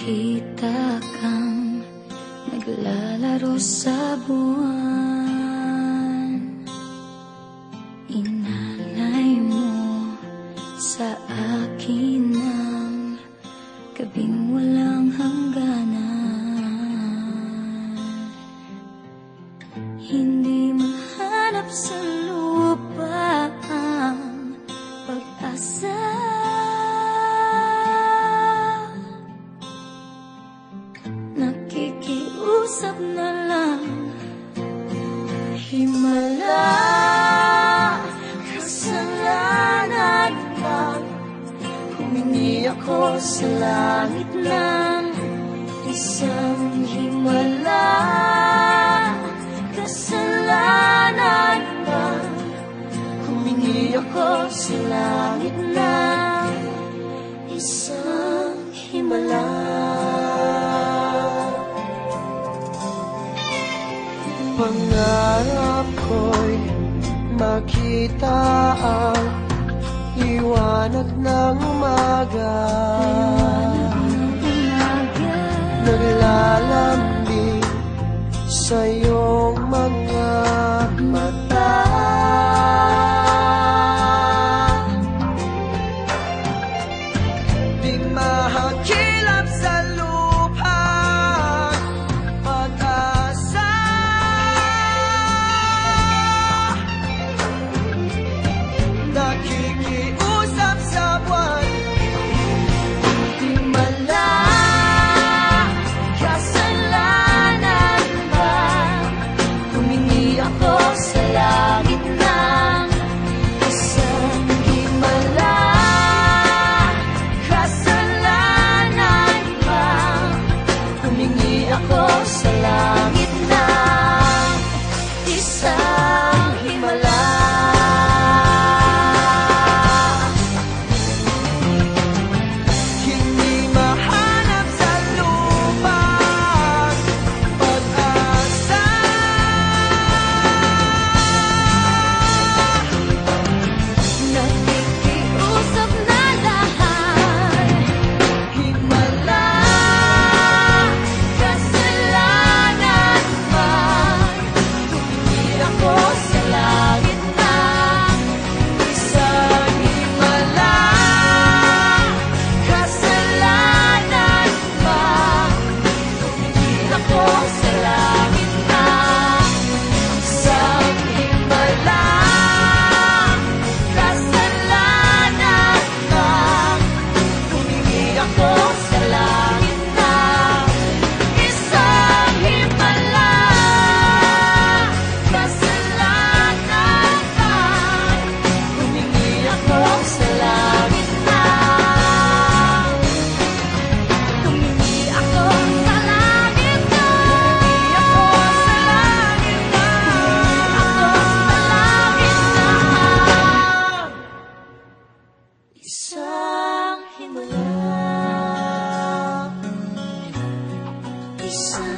Nakita kang naglalaro sa buwan. Inalay mo sa akin ang gabing walang hangganan. Hindi mahanap sa lupa ang pag-asa. Nakikiusap na lang, himala, kasalanan ba? Humingi ako sa langit ng isang himala, kasalanan ba? Humingi ako sa langit ng isang himala. Pangarap ko'y makita ang liwanag ng umaga, naglalambing sa iyong mga mata. Di mahakilap sa lupa pag-asa. Nakikiusap sa buwan, himala, kasalanan ba? Humingi ako sa langit ng isang himala, kasalanan ba? Humingi ako sa langit ng isang himala. Isang himala, isang